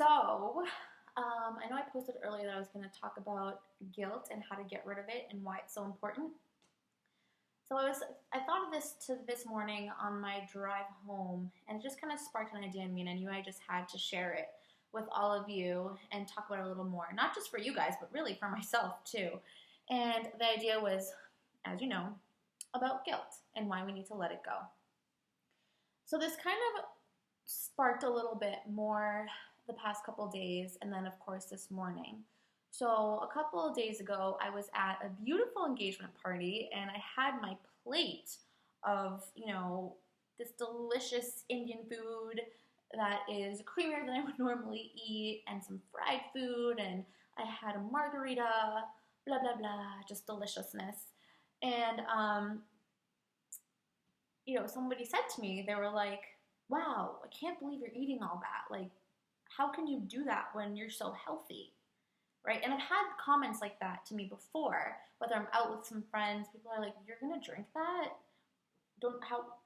I know I posted earlier that I was going to talk about guilt and how to get rid of it and why it's so important. So I thought of this morning on my drive home, and it just kind of sparked an idea in me, and I knew I just had to share it with all of you and talk about it a little more, not just for you guys, but really for myself too. And the idea was, as you know, about guilt and why we need to let it go. So this kind of sparked a little bit more the past couple days, and then of course this morning. So a couple of days ago, I was at a beautiful engagement party, and I had my plate of, this delicious Indian food that is creamier than I would normally eat, and some fried food, and I had a margarita, blah blah blah, just deliciousness. And somebody said to me, they were like, "Wow, I can't believe you're eating all that. Like, how can you do that when you're so healthy?" Right? And I've had comments like that to me before, whether I'm out with some friends, people are like, "You're gonna drink that?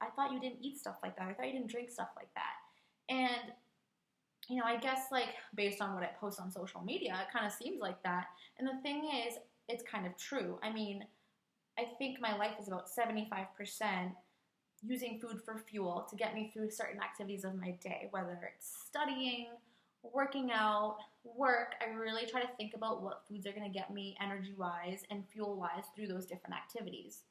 I thought you didn't eat stuff like that. I thought you didn't drink stuff like that." And I guess like based on what I post on social media, it kind of seems like that. And the thing is, it's kind of true. I mean, I think my life is about 75% using food for fuel to get me through certain activities of my day, whether it's studying, working out, work. I really try to think about what foods are going to get me energy-wise and fuel-wise through those different activities,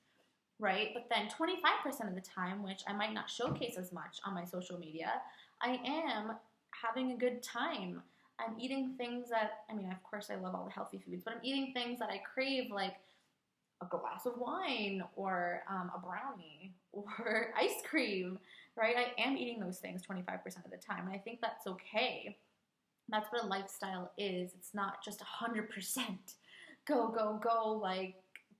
right? But then 25% of the time, which I might not showcase as much on my social media, I am having a good time. I'm eating things that, of course I love all the healthy foods, but I'm eating things that I crave, like a glass of wine or a brownie or ice cream, right? I am eating those things 25% of the time, and I think that's okay. That's what a lifestyle is. It's not just 100% go, go, go, like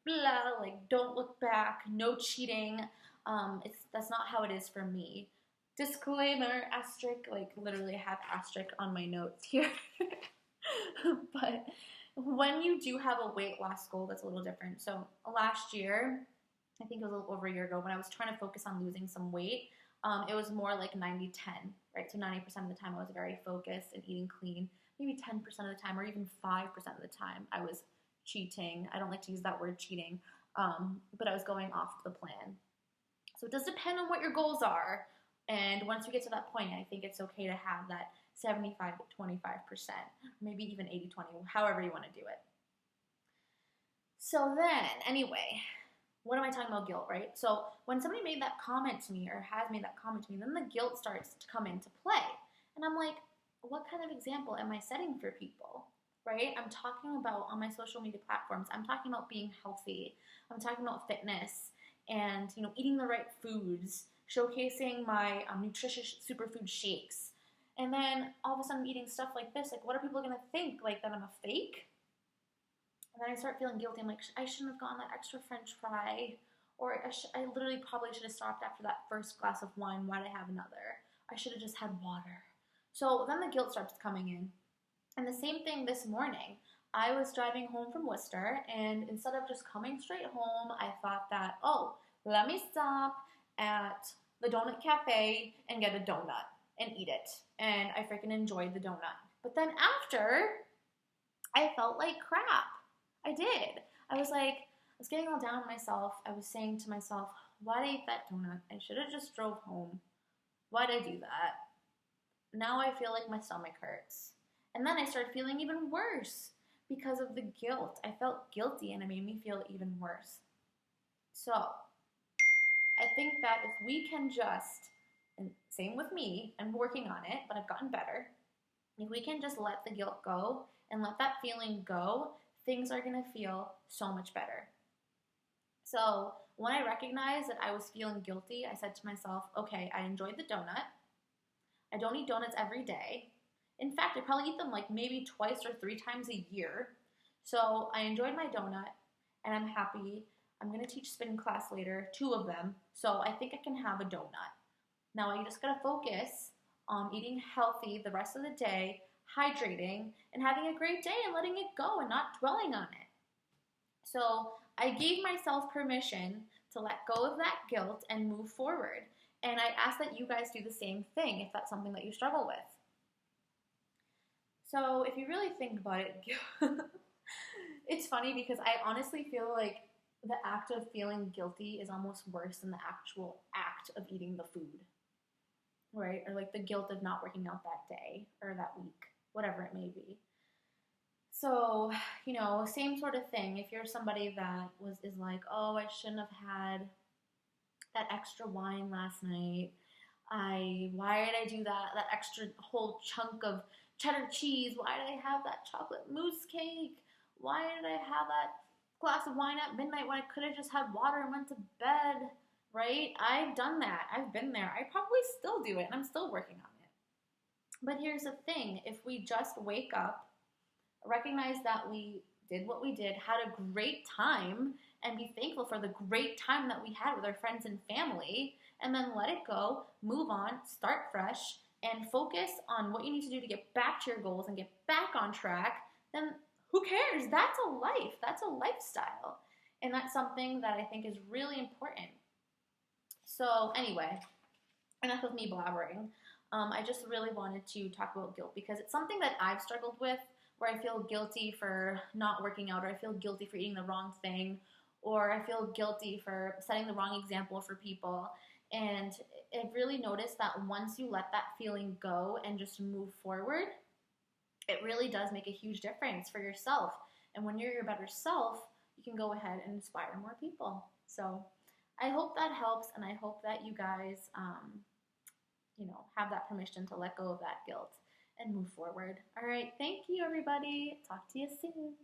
blah, like don't look back, no cheating. That's not how it is for me. Disclaimer, asterisk, like literally I have asterisk on my notes here. But when you do have a weight loss goal, that's a little different. So last year, I think it was a little over a year ago, when I was trying to focus on losing some weight, it was more like 90-10, right? So 90% of the time I was very focused and eating clean. Maybe 10% of the time, or even 5% of the time, I was cheating. I don't like to use that word cheating, but I was going off the plan. So it does depend on what your goals are. And once you get to that point, I think it's okay to have that 75 to 25%, maybe even 80-20, however you want to do it. So then, anyway, what am I talking about? Guilt, right? So when somebody made that comment to me or has made that comment to me, then the guilt starts to come into play. And I'm like, what kind of example am I setting for people, right? I'm talking about on my social media platforms, I'm talking about being healthy. I'm talking about fitness and, eating the right foods, showcasing my nutritious superfood shakes. And then all of a sudden I'm eating stuff like this. Like, what are people going to think? Like, that I'm a fake? And then I start feeling guilty. I'm like, I shouldn't have gotten that extra French fry. Or I literally probably should have stopped after that first glass of wine. Why did I have another? I should have just had water. So then the guilt starts coming in. And the same thing this morning. I was driving home from Worcester, and instead of just coming straight home, I thought that, let me stop at the Donut Cafe and get a donut and eat it. And I freaking enjoyed the donut. But then after, I felt like crap. I did. I was getting all down on myself. I was saying to myself, why did I eat that donut? I should have just drove home. Why did I do that? Now I feel like my stomach hurts. And then I started feeling even worse because of the guilt. I felt guilty, and it made me feel even worse. So I think that if we can just, and same with me, I'm working on it, but I've gotten better. If we can just let the guilt go and let that feeling go, things are going to feel so much better. So when I recognized that I was feeling guilty, I said to myself, okay, I enjoyed the donut. I don't eat donuts every day. In fact, I probably eat them like maybe twice or 3 times a year. So I enjoyed my donut, and I'm happy. I'm going to teach spin class later, 2 of them. So I think I can have a donut. Now I just got to focus on eating healthy the rest of the day, hydrating, and having a great day and letting it go and not dwelling on it. So I gave myself permission to let go of that guilt and move forward. And I ask that you guys do the same thing if that's something that you struggle with. So if you really think about it, it's funny because I honestly feel like the act of feeling guilty is almost worse than the actual act of eating the food, right? Or like the guilt of not working out that day or that week, whatever it may be. So, same sort of thing. If you're somebody that is like, oh, I shouldn't have had that extra wine last night. Why did I do that? That extra whole chunk of cheddar cheese. Why did I have that chocolate mousse cake? Why did I have that glass of wine at midnight when I could have just had water and went to bed? Right? I've done that. I've been there. I probably still do it, and I'm still working on it. But here's the thing: if we just wake up, recognize that we did what we did, had a great time, and be thankful for the great time that we had with our friends and family, and then let it go, move on, start fresh, and focus on what you need to do to get back to your goals and get back on track, then who cares? That's a life. That's a lifestyle. And that's something that I think is really important. So, anyway, enough of me blabbering. I just really wanted to talk about guilt because it's something that I've struggled with where I feel guilty for not working out, or I feel guilty for eating the wrong thing, or I feel guilty for setting the wrong example for people. And I've really noticed that once you let that feeling go and just move forward, it really does make a huge difference for yourself. And when you're your better self, you can go ahead and inspire more people. So I hope that helps, and I hope that you guys, have that permission to let go of that guilt and move forward. All right, thank you, everybody. Talk to you soon.